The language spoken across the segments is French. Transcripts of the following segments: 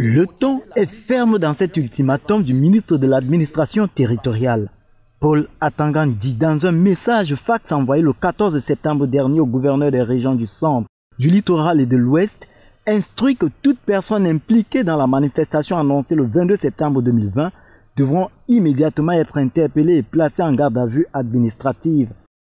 Le ton est ferme dans cet ultimatum du ministre de l'administration territoriale. Paul Atangan dit dans un message fax envoyé le 14 septembre dernier au gouverneur des régions du centre, du littoral et de l'ouest, instruit que toute personne impliquée dans la manifestation annoncée le 22 septembre 2020 devront immédiatement être interpellées et placées en garde à vue administrative.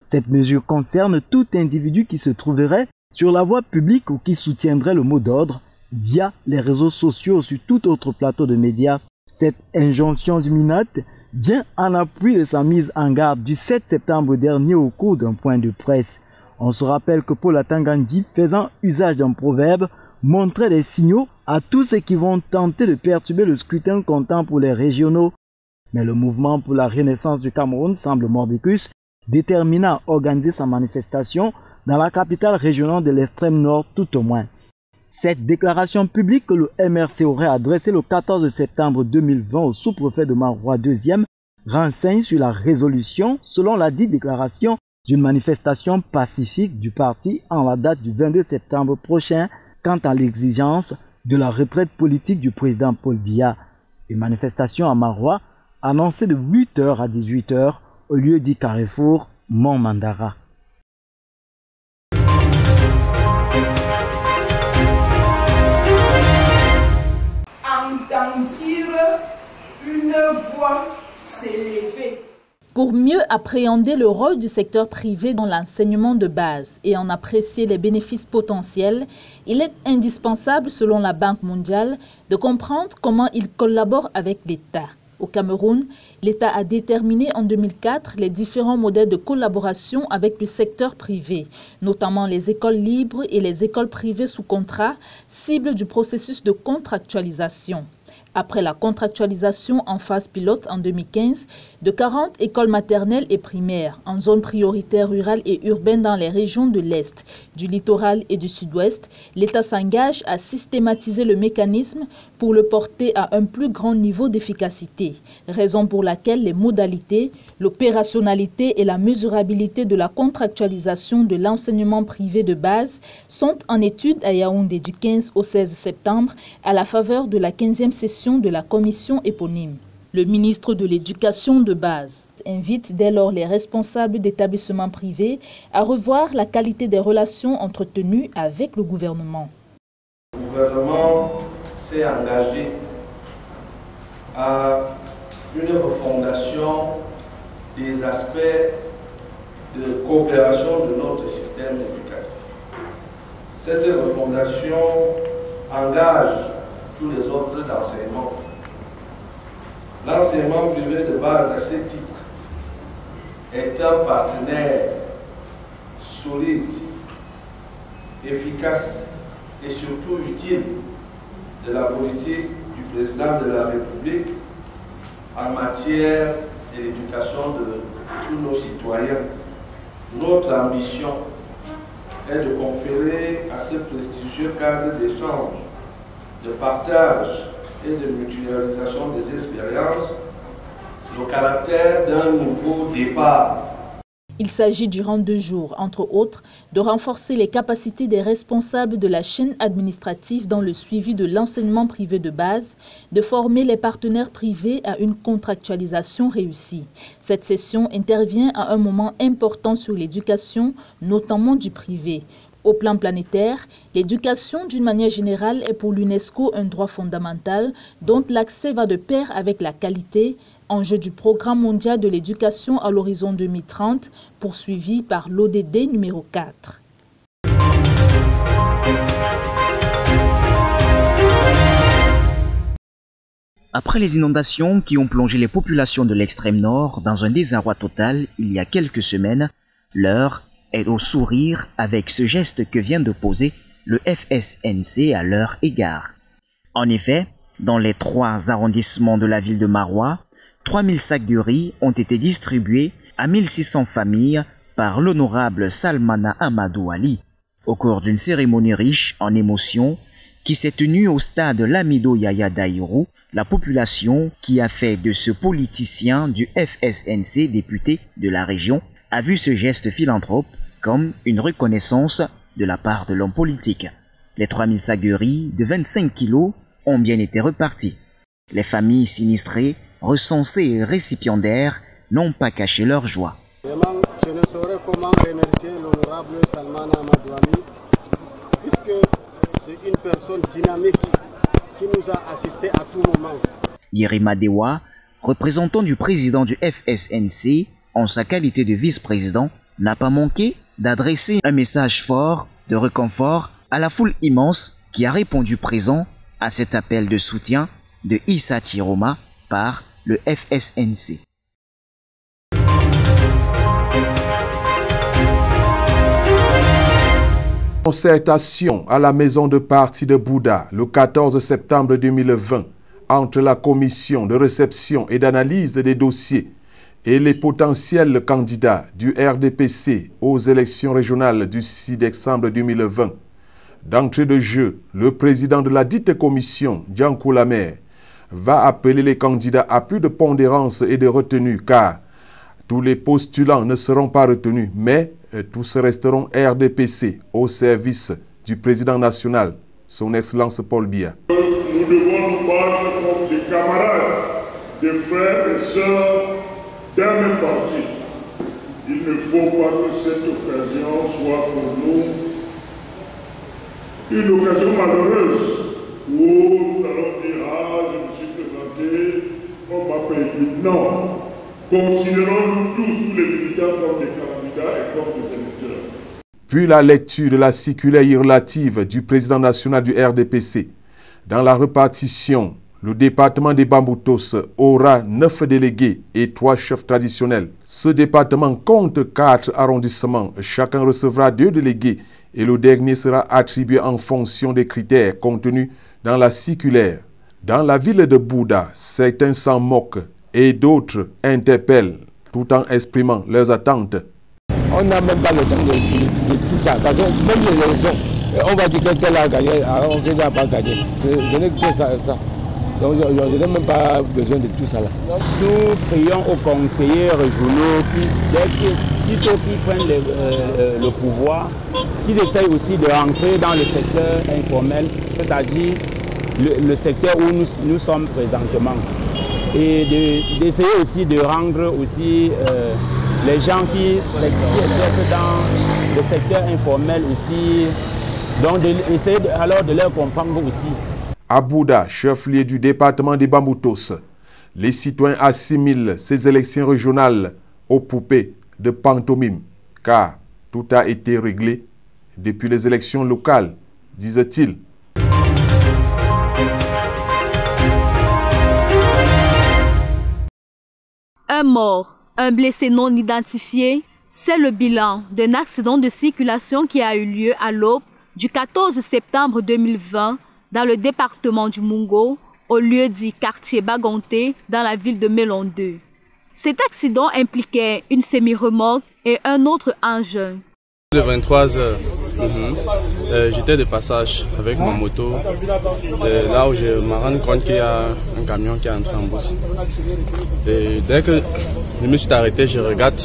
Cette mesure concerne tout individu qui se trouverait sur la voie publique ou qui soutiendrait le mot d'ordre via les réseaux sociaux ou sur tout autre plateau de médias. Cette injonction du MINAT vient en appui de sa mise en garde du 7 septembre dernier au cours d'un point de presse. On se rappelle que Paul Atangan, faisant usage d'un proverbe, montrait des signaux à tous ceux qui vont tenter de perturber le scrutin comptant pour les régionaux. Mais le mouvement pour la renaissance du Cameroun semble mordicus, déterminé à organiser sa manifestation dans la capitale régionale de l'extrême nord tout au moins. Cette déclaration publique que le MRC aurait adressée le 14 septembre 2020 au sous-préfet de Maroua II renseigne sur la résolution, selon la dite déclaration, d'une manifestation pacifique du parti en la date du 22 septembre prochain quant à l'exigence de la retraite politique du président Paul Biya. Une manifestation à Maroua annoncée de 8h à 18h au lieu dit Carrefour Mont-Mandara. Entendre une voix s'élever. Pour mieux appréhender le rôle du secteur privé dans l'enseignement de base et en apprécier les bénéfices potentiels, il est indispensable, selon la Banque mondiale, de comprendre comment il collabore avec l'État. Au Cameroun, l'État a déterminé en 2004 les différents modèles de collaboration avec le secteur privé, notamment les écoles libres et les écoles privées sous contrat, cible du processus de contractualisation. Après la contractualisation en phase pilote en 2015 de 40 écoles maternelles et primaires en zone prioritaire rurale et urbaine dans les régions de l'Est, du littoral et du Sud-Ouest, l'État s'engage à systématiser le mécanisme pour le porter à un plus grand niveau d'efficacité, raison pour laquelle les modalités, l'opérationnalité et la mesurabilité de la contractualisation de l'enseignement privé de base sont en étude à Yaoundé du 15 au 16 septembre à la faveur de la 15e session de la commission éponyme. Le ministre de l'Éducation de base invite dès lors les responsables d'établissements privés à revoir la qualité des relations entretenues avec le gouvernement. Le gouvernement s'est engagé à une refondation des aspects de coopération de notre système éducatif. Cette refondation engage tous les ordres d'enseignement. L'enseignement privé de base, à ce titre, est un partenaire solide, efficace et surtout utile de la politique du président de la République en matière de l'éducation de tous nos citoyens. Notre ambition est de conférer à ce prestigieux cadre d'échange, de partage et de mutualisation des expériences le caractère d'un nouveau départ. Il s'agit durant 2 jours, entre autres, de renforcer les capacités des responsables de la chaîne administrative dans le suivi de l'enseignement privé de base, de former les partenaires privés à une contractualisation réussie. Cette session intervient à un moment important sur l'éducation, notamment du privé. Au plan planétaire, l'éducation d'une manière générale est pour l'UNESCO un droit fondamental dont l'accès va de pair avec la qualité, enjeu du programme mondial de l'éducation à l'horizon 2030, poursuivi par l'ODD numéro 4. Après les inondations qui ont plongé les populations de l'extrême nord dans un désarroi total il y a quelques semaines, l'heure est au sourire avec ce geste que vient de poser le FSNC à leur égard. En effet, dans les 3 arrondissements de la ville de Maroua, 3000 sacs de riz ont été distribués à 1600 familles par l'honorable Salmana Amadou Ali, au cours d'une cérémonie riche en émotions qui s'est tenue au stade Lamido Yaya Daïrou. La population qui a fait de ce politicien du FSNC député de la région a vu ce geste philanthrope comme une reconnaissance de la part de l'homme politique. Les 3000 sacs de riz de 25 kilos ont bien été repartis. Les familles sinistrées, recensées et récipiendaires n'ont pas caché leur joie. Vraiment, je ne saurais comment remercier l'honorable Salmana Amadouani, puisque c'est une personne dynamique qui nous a assistés à tout moment. Yerima Dewa, représentant du président du FSNC, en sa qualité de vice-président, n'a pas manqué d'adresser un message fort de réconfort à la foule immense qui a répondu présent à cet appel de soutien de Issa Tiroma par le FSNC. Concertation à la maison de parti de Bouddha le 14 septembre 2020 entre la commission de réception et d'analyse des dossiers et les potentiels candidats du RDPC aux élections régionales du 6 décembre 2020. D'entrée de jeu, le président de la dite commission, Djankou Lamer, va appeler les candidats à plus de pondérance et de retenue car tous les postulants ne seront pas retenus, mais tous resteront RDPC au service du président national, son Excellence Paul Biya. Nous devons nous battre comme des camarades, des frères et sœurs d'un même parti. Il ne faut pas que cette occasion soit pour nous une occasion malheureuse où nous allons dire « Ah, je me suis présenté, on m'a perdu ». Non. Considérons-nous tous les militants comme des candidats et comme des électeurs. Puis la lecture de la circulaire relative du président national du RDPC. Dans la répartition, le département des Bamboutos aura 9 délégués et 3 chefs traditionnels. Ce département compte 4 arrondissements. Chacun recevra 2 délégués et le dernier sera attribué en fonction des critères contenus dans la circulaire. Dans la ville de Bouddha, certains s'en moquent et d'autres interpellent tout en exprimant leurs attentes. On n'a même pas le temps de tout ça, parce que même les élections, on va dire que tel a gagné, alors on n'a pas gagné. Je n'ai que ça. Donc je n'ai même pas besoin de tout ça là. Nous prions aux conseillers régionaux qui prennent le pouvoir, qu'ils essayent aussi de rentrer dans le secteur informel, c'est-à-dire le secteur où nous sommes présentement. Et d'essayer aussi de rendre aussi les gens qui exercent dans le secteur informel aussi, donc d'essayer alors de leur comprendre aussi. À Bouddha, chef-lieu du département des Bamboutos, les citoyens assimilent ces élections régionales aux poupées de pantomime, car tout a été réglé depuis les élections locales, disait-il. Un mort, un blessé non identifié, c'est le bilan d'un accident de circulation qui a eu lieu à l'aube du 14 septembre 2020 dans le département du Mungo, au lieu dit quartier Bagonté, dans la ville de Mélon 2. Cet accident impliquait une semi-remorque et un autre engin. De 23 heures, j'étais de passage avec ma moto, là où je me rends compte qu'il y a un camion qui est entré en bourse. Et dès que je me suis arrêté, je regarde,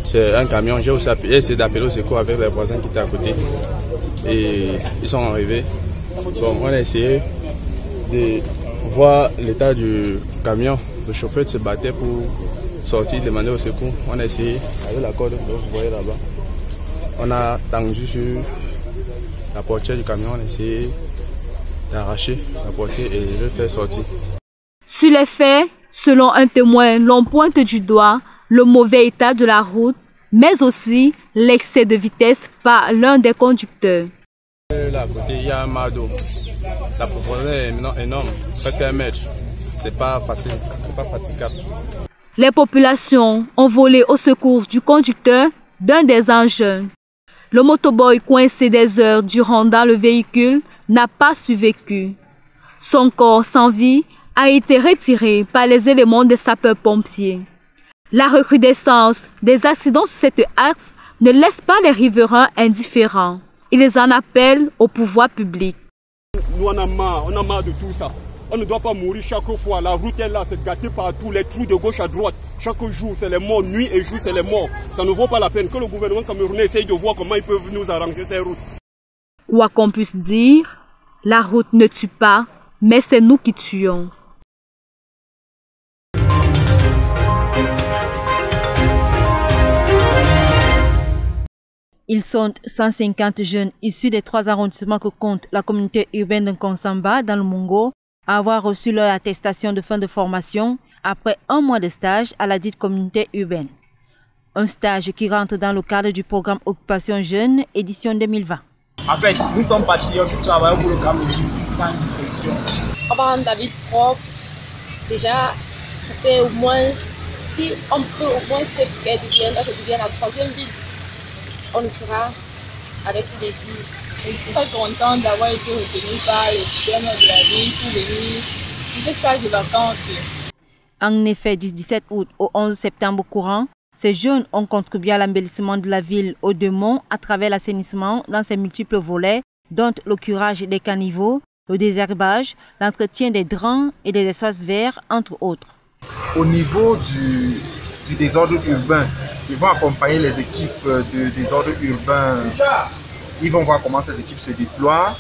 c'est un camion, j'ai aussi essayé d'appeler au secours avec les voisins qui étaient à côté. Et ils sont arrivés. Bon, on a essayé de voir l'état du camion. Le chauffeur se battait pour sortir, demander au secours. On a essayé avec la corde, vous voyez là-bas. On a tendu sur la portière du camion, on a essayé d'arracher la portière et de le faire sortir. Sur les faits, selon un témoin, l'on pointe du doigt le mauvais état de la route, mais aussi l'excès de vitesse par l'un des conducteurs. Là à côté, il y a un mado. La profondeur est énorme, presque 1 mètre. C'est pas facile, c'est pas praticable. Les populations ont volé au secours du conducteur d'un des engins. Le motoboy coincé des heures durant dans le véhicule n'a pas survécu. Son corps sans vie a été retiré par les éléments des sapeurs-pompiers. La recrudescence des accidents sur cet axe ne laisse pas les riverains indifférents. Ils en appellent au pouvoir public. Nous on a marre de tout ça. On ne doit pas mourir chaque fois. La route est là, c'est gâté partout, les trous de gauche à droite. Chaque jour, c'est les morts, nuit et jour, c'est les morts. Ça ne vaut pas la peine que le gouvernement camerounais essaye de voir comment ils peuvent nous arranger ces routes. Quoi qu'on puisse dire, la route ne tue pas, mais c'est nous qui tuons. Ils sont 150 jeunes issus des 3 arrondissements que compte la communauté urbaine de Nkonsamba dans le Mongo à avoir reçu leur attestation de fin de formation après 1 mois de stage à la dite communauté urbaine. Un stage qui rentre dans le cadre du programme Occupation Jeune, édition 2020. En fait, nous sommes patriotes qui travaillons pour le camp de vie sans distinction. On va rendre la ville propre. Déjà, au moins, si on peut au moins qu'elle devienne la 3e ville, on le fera avec tout plaisir. Je suis très contente d'avoir été retenue par les gouverneurs de la ville pour venir pour ce stage de vacances. En effet, du 17 août au 11 septembre courant, ces jeunes ont contribué à l'embellissement de la ville aux deux monts à travers l'assainissement dans ses multiples volets, dont le curage des caniveaux, le désherbage, l'entretien des drains et des espaces verts, entre autres. Au niveau du désordre urbain, ils vont accompagner les équipes de désordre urbain. Ils vont voir comment ces équipes se déploient,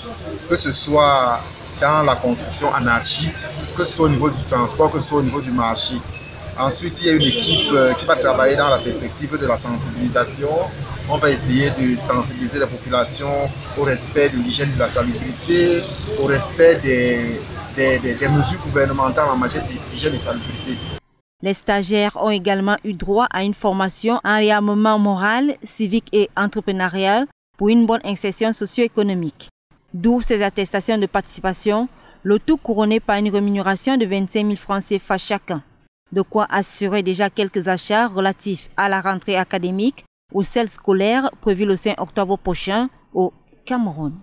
que ce soit dans la construction anarchique, que ce soit au niveau du transport, que ce soit au niveau du marché. Ensuite, il y a une équipe qui va travailler dans la perspective de la sensibilisation. On va essayer de sensibiliser la population au respect de l'hygiène de la salubrité, au respect des mesures gouvernementales en matière d'hygiène et salubrité. Les stagiaires ont également eu droit à une formation en réarmement moral, civique et entrepreneurial pour une bonne insertion socio-économique. D'où ces attestations de participation, le tout couronné par une rémunération de 25 000 francs CFA chacun. De quoi assurer déjà quelques achats relatifs à la rentrée académique ou celle scolaire prévue le 5 octobre prochain au Cameroun.